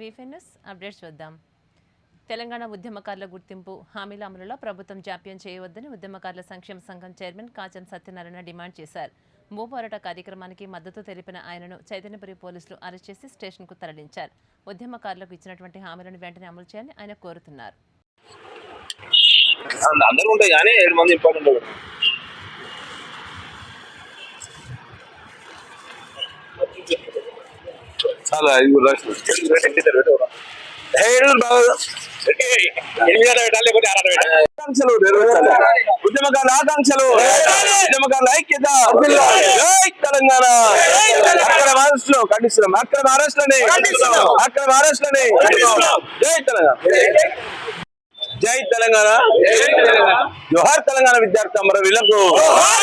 వీఫెన్ news updates చూద్దాం. తెలంగాణ ఉద్యమకారుల గుర్తింపు హామీల అమలులో ప్రభుత్వం జాప్యం చేయవద్దని ఉద్యమకారుల సంక్షేమ సంఘం చైర్మన్ కాచం సత్యనారాయణ డిమాండ్ చేశారు. భూపోరాట కార్యక్రమానికి మద్దతు తెలిపిన ఆయనను చైతన్యపురి పోలీసులు అరెస్ట్ చేసి స్టేషన్కు తరలించారు. ఉద్యమకారులకు ఇచ్చినటువంటి హామీలను వెంటనే అమలు చేయాలని ఆయన కోరుతున్నారు. ఉద్యమకారుల ఆకాంక్షలు, ఉద్యమకారుల ఐక్యత, తెలంగాణ అక్రమ అరెస్టులు ఖండిస్తున్నాం. అక్రమ అరెస్టులని జై తెలంగాణ, జై తెలంగాణ, జోహార్ తెలంగాణ విద్యార్థి అమరవీరులకు,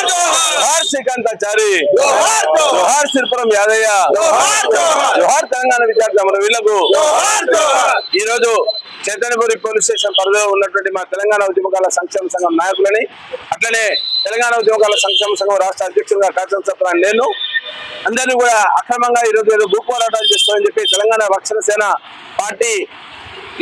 జోహార్ శ్రీకాంతాచారి, జోహార్ సిరిపురం యాదయ్య, జోహార్ తెలంగాణ విద్యార్థి అమరవీరులకు. ఈ రోజు చైతన్యపురి పోలీస్ స్టేషన్ పరిధిలో ఉన్నటువంటి మా తెలంగాణ ఉద్యమకారుల సంక్షేమ సంఘం నాయకులని, అట్లనే తెలంగాణ ఉద్యమకారుల సంక్షేమ సంఘం రాష్ట్ర అధ్యక్షులుగా కాచం సత్యనారాయణ నేను అందరినీ కూడా అక్రమంగా ఈరోజు ఏదో భూ పోరాటాలు చేస్తామని చెప్పి తెలంగాణ రక్షణ సేన పార్టీ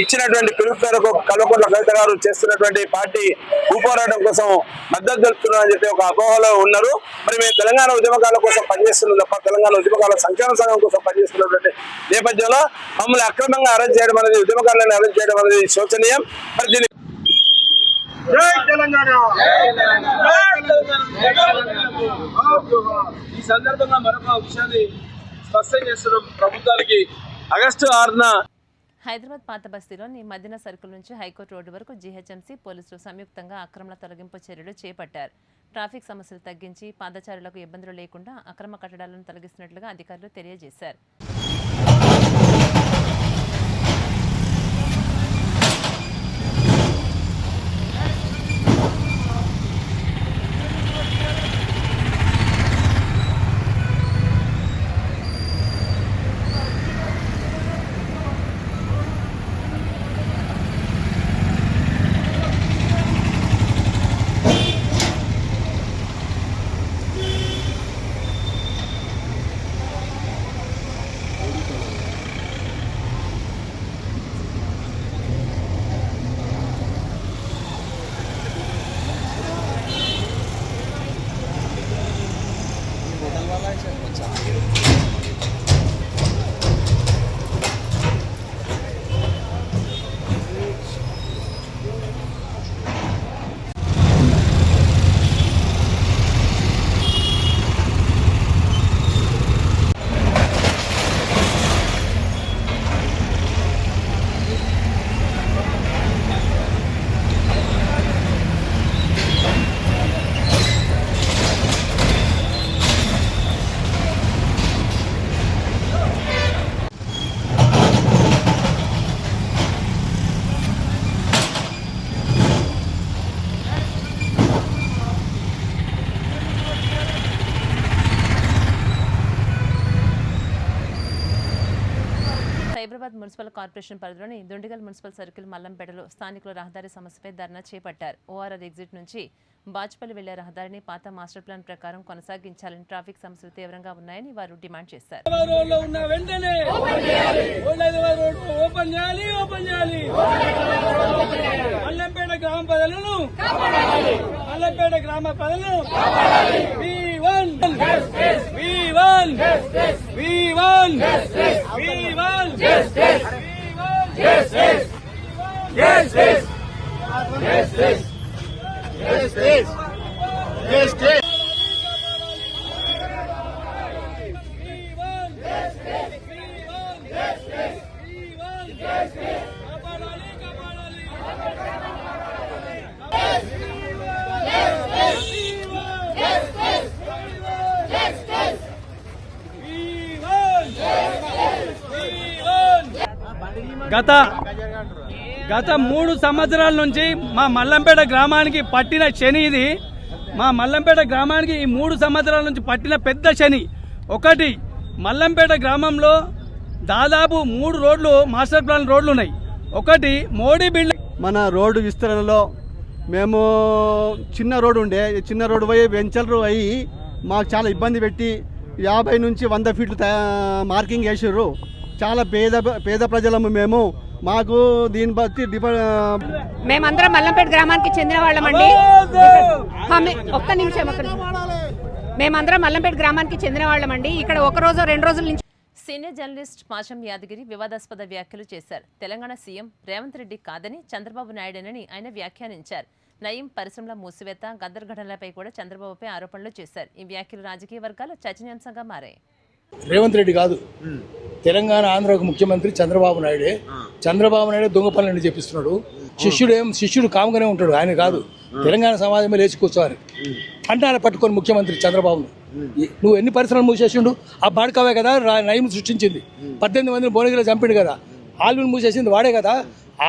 ఇచ్చినటువంటి పిలుపు మేరకు కల్వకుంట్ల కవిత గారు చేస్తున్నటువంటి పార్టీ భూ పోరాటం కోసం మద్దతు తెలుపుతున్నారని చెప్పి ఒక అపోహలో ఉన్నారు. మరి మేము తెలంగాణ ఉద్యమకారుల కోసం పనిచేస్తున్నాం తప్ప తెలంగాణ ఉద్యమకారుల సంక్షేమ సంఘం కోసం పనిచేస్తున్నటువంటి నేపథ్యంలో మమ్మల్ని అక్రమంగా అరెస్ట్ చేయడం అనేది, ఉద్యమకారులను అరెస్ట్ చేయడం అనేది శోచనీయం. మరి దీన్ని ఈ సందర్భంగా మరొక విషయాన్ని స్పష్టం చేస్తున్నాం ప్రభుత్వానికి. ఆగస్టు 6న హైదరాబాద్ పాత బస్తీలోని మదీనా సర్కిల్ నుంచి హైకోర్టు రోడ్డు వరకు జీహెచ్ఎంసీ పోలీసులు సంయుక్తంగా అక్రమాల తొలగింపు చర్యలు చేపట్టారు. ట్రాఫిక్ సమస్యలు తగ్గించి పాదచారులకు ఇబ్బందులు లేకుండా అక్రమ కట్టడాలను తొలగిస్తున్నట్లుగా అధికారులు తెలియజేశారు. హైదరాబాద్ మున్సిపల్ కార్పొరేషన్ పరిధిలోని దుండిగల్ మున్సిపల్ సర్కిల్ మల్లంపేటలో స్థానికులు రహదారి సమస్యపై ధర్నా చేపట్టారు. ఓఆర్ఆర్ ఎగ్జిట్ నుంచి బాజ్పల్లి వెళ్లే రహదారిని పాత మాస్టర్ ప్లాన్ ప్రకారం కొనసాగించాలని, ట్రాఫిక్ సమస్యలు తీవ్రంగా ఉన్నాయని వారు డిమాండ్ చేశారు. గత 3 సంవత్సరాల నుంచి మా మల్లంపేట గ్రామానికి పట్టిన శని ఇది. మా మల్లంపేట గ్రామానికి ఈ 3 సంవత్సరాల నుంచి పట్టిన పెద్ద శని. ఒకటి, మల్లంపేట గ్రామంలో దాదాపు 3 రోడ్లు మాస్టర్ ప్లాన్ రోడ్లు ఉన్నాయి. ఒకటి మోడీ బిల్డింగ్. మన రోడ్డు విస్తరణలో మేము చిన్న రోడ్డు ఉండే, చిన్న రోడ్డు పోయి వెంచర్లు అయ్యి మాకు చాలా ఇబ్బంది పెట్టి 50 నుంచి 100 ఫీట్లు మార్కింగ్ వేసారు. చాలా పేద ప్రజలము మేము. మాకు దీన్ని బట్టి మేమందరం మల్లంపేట గ్రామానికి చెందిన వాళ్ళమండి. ఒక్క నిమిషం. మేమందరం మల్లంపేట గ్రామానికి చెందిన వాళ్ళమండి. ఇక్కడ ఒక రోజు 2 రోజుల నుంచి సీనియర్ జర్నలిస్ట్ పాషం యాదగిరి వివాదాస్పద వ్యాఖ్యలు చేశారు. తెలంగాణ సీఎం రేవంత్ రెడ్డి కాదని చంద్రబాబు నాయుడేనని ఆయన వ్యాఖ్యానించారు. నయీం పరిశ్రమల మూసివేత, గద్దర్ ఘటనలపై కూడా చంద్రబాబుపై ఆరోపణలు చేశారు. ఈ వ్యాఖ్యలు రాజకీయ వర్గాల్లో చర్చనీయాంశంగా మారాయి. రేవంత్ రెడ్డి కాదు, తెలంగాణ ఆంధ్రకు ముఖ్యమంత్రి చంద్రబాబు నాయుడే. చంద్రబాబు నాయుడే దొంగ పనులని చెప్పిస్తున్నాడు. శిష్యుడు కాముగానే ఉంటాడు, ఆయన కాదు. తెలంగాణ సమాజమే లేచి కూర్చోవాలి. అంటారా పట్టుకొని ముఖ్యమంత్రి చంద్రబాబును. నువ్వు ఎన్ని పరిశ్రమలు మూసేసిండు? ఆ బాడకావే కదా నయీం సృష్టించింది. 18 మందిని భువనగిరిలో చంపిండు కదా. ఆల్విన్ మూసేసింది వాడే కదా.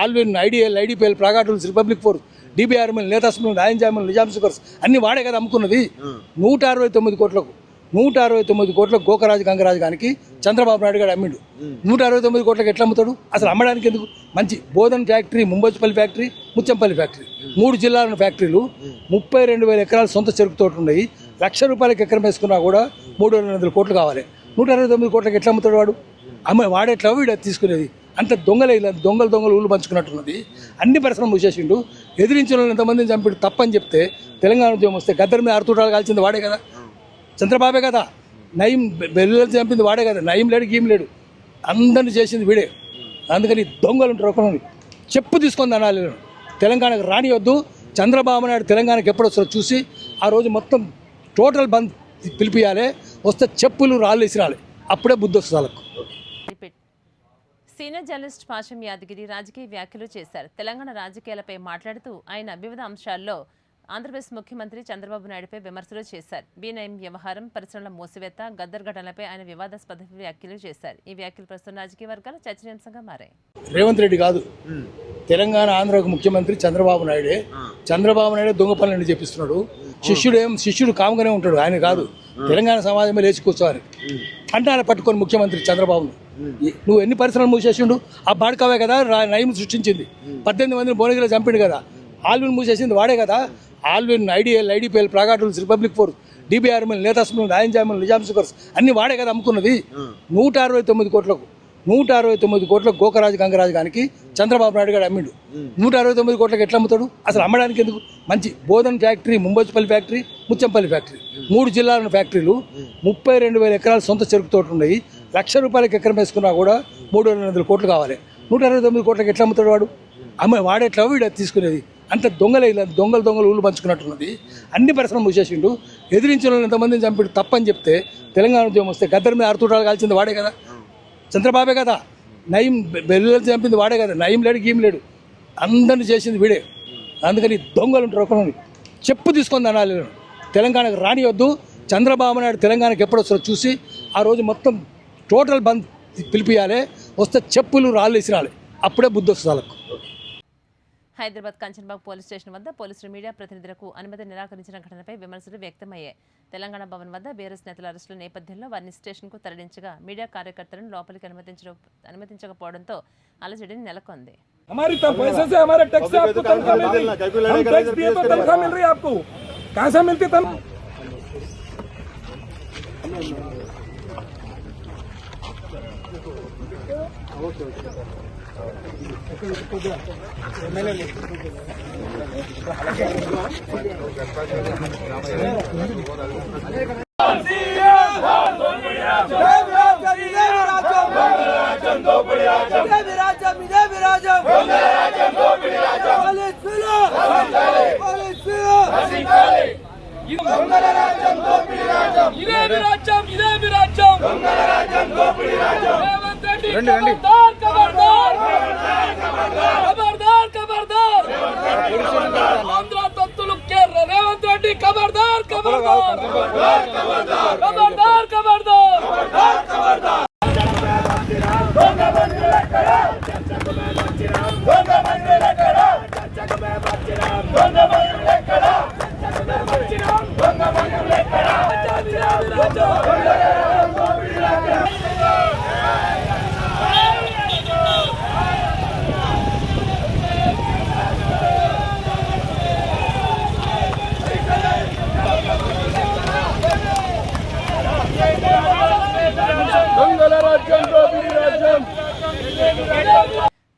ఆల్విన్, ఐడిపిఎల్, ప్లాగాటూల్స్, రిపబ్లిక్ ఫోర్స్, DBRML, నేతాస్మల్, నాయంజామల్, నిజాం సుగర్స్ అన్ని వాడే కదా అమ్ముకున్నది. 169 కోట్లకు 169 కోట్లకు గోకరాజు గంగరాజుగానికి చంద్రబాబు నాయుడు గారు అమ్మిండు. 169 కోట్లకు ఎట్లా అమ్ముతాడు? అసలు అమ్మడానికి ఎందుకు? మంచి బోధన్ ఫ్యాక్టరీ, ముంబోచిపల్లి ఫ్యాక్టరీ, ముచ్చంపల్లి ఫ్యాక్టరీ, 3 జిల్లాల ఫ్యాక్టరీలు, 32,000 ఎకరాలు సొంత చెరుకు తోట ఉన్నాయి. ₹1,00,000 ఎకరం వేసుకున్నా కూడా 3,200 కోట్లు కావాలి. 169 కోట్లకు ఎట్లా అమ్ముతాడు వాడు? వాడెట్లా వీడు తీసుకునేది? అంత దొంగలే, ఇలా దొంగలు ఊళ్ళు పంచుకున్నట్టున్నది. అన్ని పరిశ్రమలు మూసేసిండు. ఎదిరించిన వాళ్ళు ఎంతమందిని చంపిడు తప్పని చెప్తే తెలంగాణ ఉద్యమం వస్తే గద్దర్ మీద 6 తూటాలు కాల్చింది వాడే కదా, చంద్రబాబే కదా. నయీం బెల్లు చంపింది వాడే కదా. నయీం లేడు, గీం లేడు, అందరిని చేసింది వీడే. అందుకని దొంగలు ఉంటారు. ఒకరిని చెప్పు తీసుకొని అనాలి. తెలంగాణకు రానివద్దు. చంద్రబాబు నాయుడు తెలంగాణకు ఎప్పుడు వస్తారో చూసి ఆ రోజు మొత్తం టోటల్ బంద్ పిలిపియాలి. వస్తే చెప్పులు రాళ్ళు విసిరాలి. అప్పుడే బుద్ధి వస్తుంది వాళ్ళకు. సీనియర్ జర్నలిస్ట్ పాషం యాదగిరి రాజకీయ వ్యాఖ్యలు చేశారు. తెలంగాణ రాజకీయాలపై మాట్లాడుతూ ఆయన వివిధ అంశాల్లో ఆంధ్రప్రదేశ్ ముఖ్యమంత్రి చంద్రబాబు నాయుడుపై విమర్శలు చేశారు. నయీం వ్యవహారం, పరిశ్రమల మూసివేత, గద్దర్ ఘటనలపై ఆయన వివాదాస్పద వ్యాఖ్యలు చేశారు. ఈ వ్యాఖ్యలు ప్రస్తుతం రాజకీయ వర్గాలు చర్చనీయాంశంగా మారాయి. రేవంత్ రెడ్డి కాదు, తెలంగాణ ఆంధ్రకు ముఖ్యమంత్రి చంద్రబాబు నాయుడే. చంద్రబాబు నాయుడే దొంగ పనులని చెప్పిస్తున్నాడు. శిష్యుడు కాముగానే ఉంటాడు, ఆయన కాదు. తెలంగాణ సమాజమే లేచి కూర్చోవాలి. అంటారా పట్టుకొని ముఖ్యమంత్రి చంద్రబాబును. నువ్వు ఎన్ని పరిశ్రమలు మూసేసిండు? ఆ బాడకావే కదా నయీం సృష్టించింది. 18 మందిని భువనగిరిలో చంపిండు కదా. ఆల్విన్ మూసేసింది వాడే కదా. ఆల్విన్, ఐడిపిఎల్, ప్లాగాటూల్స్, రిపబ్లిక్ ఫోర్స్, DBRML, నేతాస్మల్, నాయంజామల్, నిజాం సుగర్స్ అన్ని వాడే కదా అమ్ముకున్నది. 169 కోట్లకు గోకరాజు గంగరాజుగానికి చంద్రబాబు నాయుడు గారు అమ్మిండు. 169 కోట్లకు ఎట్లా అమ్ముతాడు? అసలు అమ్మడానికి ఎందుకు? మంచి బోధన్ ఫ్యాక్టరీ, ముంబోచిపల్లి ఫ్యాక్టరీ, ముచ్చంపల్లి ఫ్యాక్టరీ, 3 జిల్లాల ఫ్యాక్టరీలు, 32,000 ఎకరాలు సొంత చెరుకు తోట ఉన్నాయి. ₹1,00,000 ఎకరం వేసుకున్నా కూడా 3,200 కోట్లు కావాలి. 169 కోట్లకు ఎట్లా అమ్ముతాడు వాడు? వాడెట్లా వీడు తీసుకునేది? అంత దొంగలే, ఇలా దొంగలు ఊళ్ళు పంచుకున్నట్టున్నది. అన్ని పరిశ్రమలు మూసేసిండు. ఎదిరించిన వాళ్ళు ఎంతమందిని చంపిడు తప్పని చెప్తే తెలంగాణ ఉద్యమం వస్తే గద్దర్ మీద 6 తూటాలు కాల్చింది వాడే కదా, చంద్రబాబే కదా. నయీం బెల్లు చంపింది వాడే కదా. నయీం లేడు, గీం లేడు, అందరిని చేసింది వీడే. అందుకని దొంగలు ఉంటారు. ఒకరిని చెప్పు తీసుకొని అనాలి. తెలంగాణకు రానివద్దు. చంద్రబాబు నాయుడు తెలంగాణకు ఎప్పుడు వస్తారో చూసి ఆ రోజు మొత్తం టోటల్ బంద్ పిలిపియాలి. వస్తే చెప్పులు రాళ్ళు విసిరాలి. అప్పుడే బుద్ధి వస్తుంది వాళ్ళకు. హైదరాబాద్ కంచన్బాగ్ పోలీస్ స్టేషన్ వద్ద పోలీసులు మీడియా ప్రతినిధులకు అనుమతి నిరాకరించిన ఘటనపై విమర్శలు వ్యక్తమయ్యాయి. తెలంగాణ భవన్ వద్ద బీఆర్ఎస్ నేతల అరెస్టుల నేపథ్యంలో వారిని స్టేషన్కు తరలించగా మీడియా కార్యకర్తలను లోపలికి అనుమతించకపోవడంతో అలజడిని నెలకొంది. ఆంధ్ర తత్తులు కేర్ రేవంత్ రెడ్డి ఖబర్దార్ ఖబర్దార్ ఖబర్దార్ ఖబర్దార్ ఖబర్దార్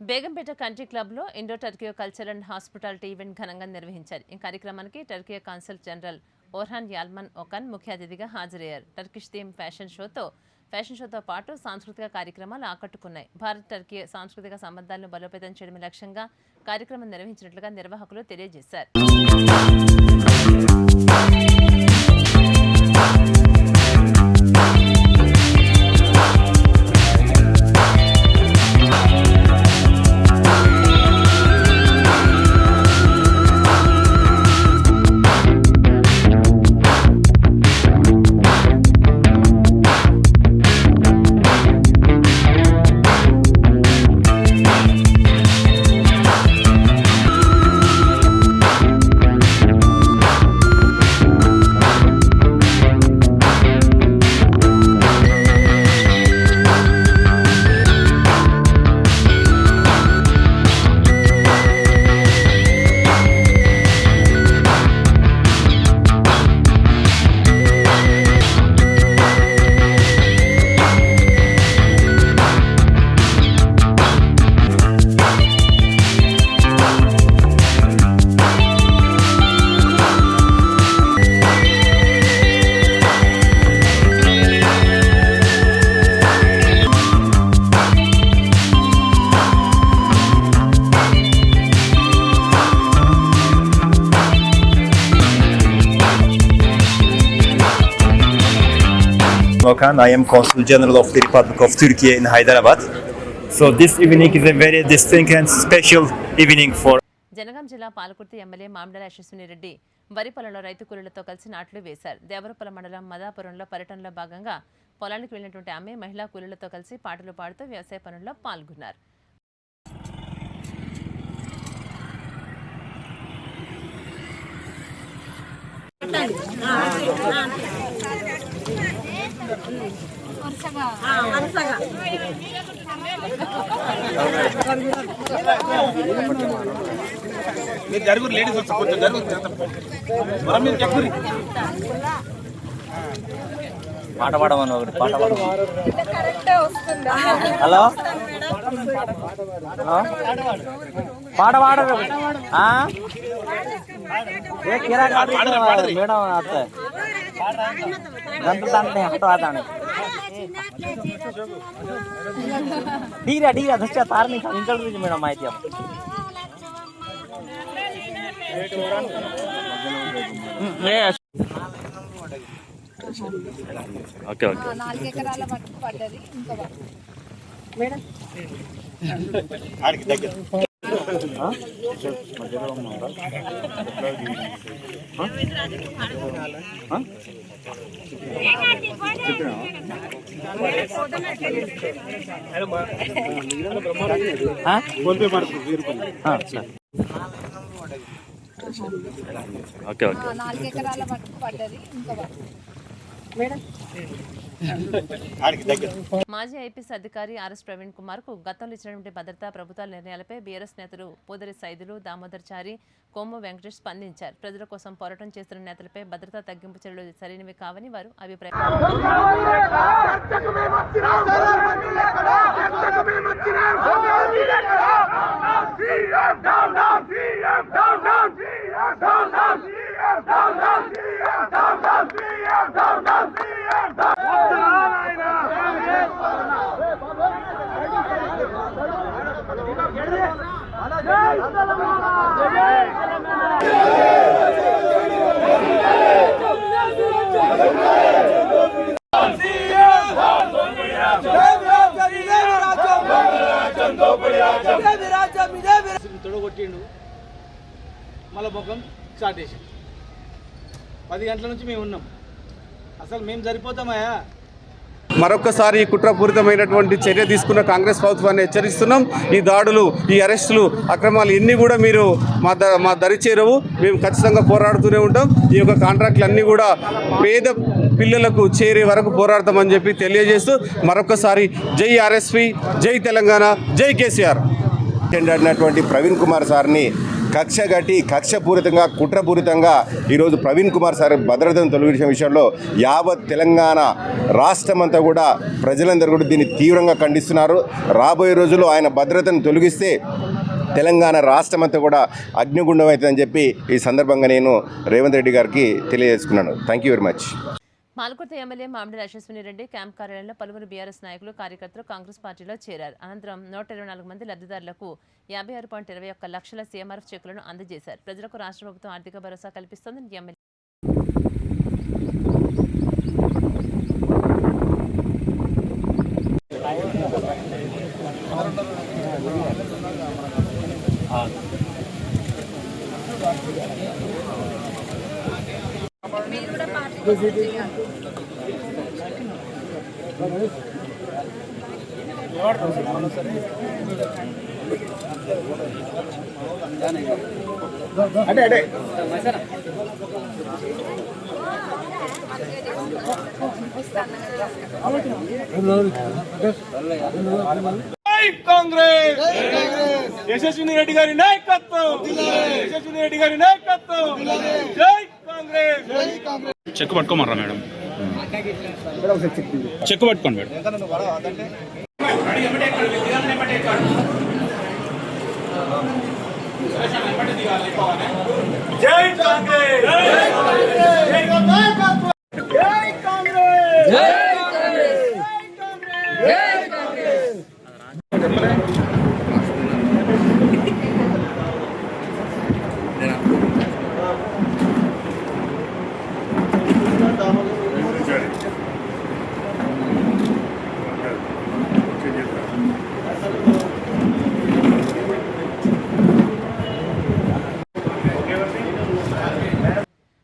బేగంపేట కంట్రీ క్లబ్లో ఇండో టర్కియో కల్చర్ అండ్ హాస్పిటాలిటీ ఈవెంట్ ఘనంగా నిర్వహించారు. ఈ కార్యక్రమానికి టర్కియో కాన్సల్ జనరల్ ఓర్హాన్ యాల్మన్ ఒకాన్ ముఖ్య అతిథిగా హాజరయ్యారు. టర్కిష్ థీమ్ ఫ్యాషన్ షోతో పాటు సాంస్కృతిక కార్యక్రమాలు ఆకట్టుకున్నాయి. భారత్ టర్కీ సాంస్కృతిక సంబంధాలను బలోపేతం చేయడమే లక్ష్యంగా కార్యక్రమం నిర్వహించినట్లుగా నిర్వాహకులు తెలియజేశారు. Okan. I am Consul General of the Republic of Turkey in Hyderabad. So this evening is a very distinct and special evening for. Jangaon జిల్లా పాలకుర్తి ఎమ్మెల్యే మామిడాల యశస్విని రెడ్డి వరి పొలంలో రైతు కూలీలతో కలిసి నాట్లు వేశారు. దేవరపల్లి మండలం మదాపురంలో పర్యటనలో భాగంగా పొలానికి వెళ్లినటువంటి ఆమె మహిళా కూలీలతో కలిసి పాటలు పాడుతూ వ్యవసాయ పనుల్లో పాల్గొన్నారు. పాట పాడమని ఒకటి పాట హలో పాట పాడరు మేడం అత్త గంట దాంట్లో హటో ఆదాను ధీరా ధీరా దృష్ట్యా తారని ఇంటర్వ్యూ మేడం మాహితి ఓకే ఓకే 4 ఎకరాల మట్టి పడ్డది ఇంకా మేడం ఆడికి దగ్గర ఓకే ఓకే 4 ఎకరాల మట్టి పడ్డది ఇంకా మేడం మాజీ ఐపీఎస్ అధికారి ఆర్ఎస్ ప్రవీణ్ కుమార్ కు గతంలో ఇచ్చినటువంటి భద్రతా ప్రభుత్వాల నిర్ణయాలపై బీఆర్ఎస్ నేతలు పోదరి సైదులు దామోదర్చారి కోము వెంకటేష్ స్పందించారు. ప్రజల కోసం పోరాటం చేస్తున్న నేతలపై భద్రతా తగ్గింపు చర్యలు సరైనవి కావని వారు తొడగొట్టిండు మళ్ళీ ముఖం స్టార్ట్ చేసి 10 గంటల నుంచి మేము ఉన్నాం. అసలు మేము సరిపోతామయ్యా. మరొకసారి ఈ కుట్రపూరితమైనటువంటి చర్య తీసుకున్న కాంగ్రెస్ ప్రభుత్వాన్ని హెచ్చరిస్తున్నాం. ఈ దాడులు, ఈ అరెస్టులు, అక్రమాలు ఎన్ని కూడా మీరు మా దరి చేరవు. మేము ఖచ్చితంగా పోరాడుతూనే ఉంటాం. ఈ యొక్క కాంట్రాక్టులు అన్నీ కూడా పేద పిల్లలకు చేరే వరకు పోరాడతామని చెప్పి తెలియజేస్తూ మరొకసారి జై ఆర్ఎస్పీ, జై తెలంగాణ, జై కేసీఆర్. అటెండ్ అయినటువంటి ప్రవీణ్ కుమార్ సార్ని కక్షపూరితంగా కుట్రపూరితంగా ఈరోజు ప్రవీణ్ కుమార్ సార్ భద్రతను తొలగించిన విషయంలో యావత్ తెలంగాణ రాష్ట్రమంతా కూడా ప్రజలందరూ కూడా దీన్ని తీవ్రంగా ఖండిస్తున్నారు. రాబోయే రోజుల్లో ఆయన భద్రతను తొలగిస్తే తెలంగాణ రాష్ట్రమంతా కూడా అగ్నిగుండం అవుతుందని చెప్పి ఈ సందర్భంగా నేను రేవంత్ రెడ్డి గారికి తెలియజేసుకున్నాను. Thank you very much. Malakurthi MLA Mamidi Yashaswini Reddy camp కార్యాలయంలో పలువురు బీఆర్ఎస్ నాయకులు కార్యకర్తలు కాంగ్రెస్ పార్టీలో చేరారు. అనంతరం 124 మంది లబ్ధిదారులకు 56.21 లక్షల సీఎంఆర్ఎఫ్ చెక్కులను అందజేశారు. ప్రజలకు రాష్ట్ర ప్రభుత్వం ఆర్థిక భరోసా కల్పిస్తోందని ఎమ్మెల్యే కాంగ్రెస్ యశస్విని రెడ్డి గారి నాయకత్వం, యశస్విని రెడ్డి గారి నాయకత్వం, జై కాంగ్రెస్. చెక్ పట్టుకోమరా మేడం, చెక్ పట్టుకోండి మేడం. జై కాంగ్రెస్, జై కాంగ్రెస్, జై కాంగ్రెస్, జై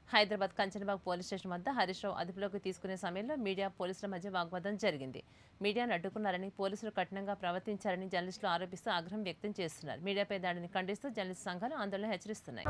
హైదరాబాద్ కంచనబాగ్ పోలీస్ స్టేషన్ వద్ద హరీష్ రావు అదుపులోకి తీసుకునే సమయంలో మీడియా పోలీసుల మధ్య వాగ్వాదం జరిగింది. మీడియాను అడ్డుకున్నారని, పోలీసులు కఠినంగా ప్రవర్తించారని జర్నలిస్టులు ఆరోపిస్తూ ఆగ్రహం వ్యక్తం చేస్తున్నారు. మీడియాపై దాడిని ఖండిస్తూ జర్నలిస్టు సంఘాలు ఆందోళన హెచ్చరిస్తున్నాయి.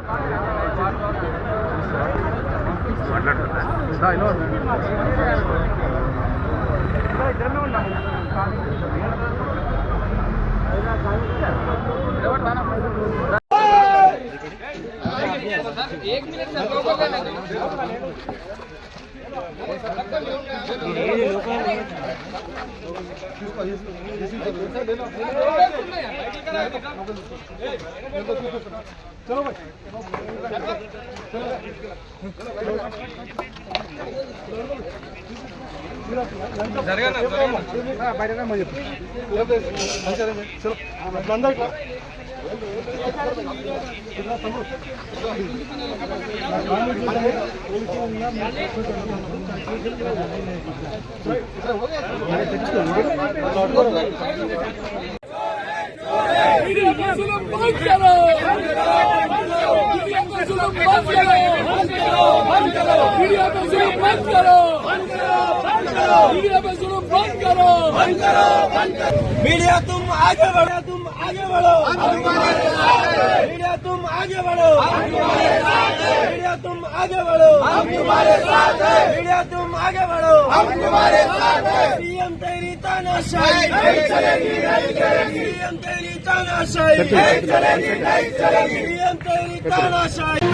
मीडिया तुम आगे बढ़ो, तुम आगे बढ़ो, मीडिया तुम आगे बढ़ो, मीडिया तुम आगे बढ़ो, हम तुम्हारे साथ हैं, मीडिया तुम आगे बढ़ो, हम तुम्हारे साथ हैं. सीएम तेरी तानाशाही नहीं चलेगी, नहीं चलेगी, सीएम तेरी तानाशाही नहीं चलेगी, नहीं चलेगी, सीएम तेरी तानाशाही.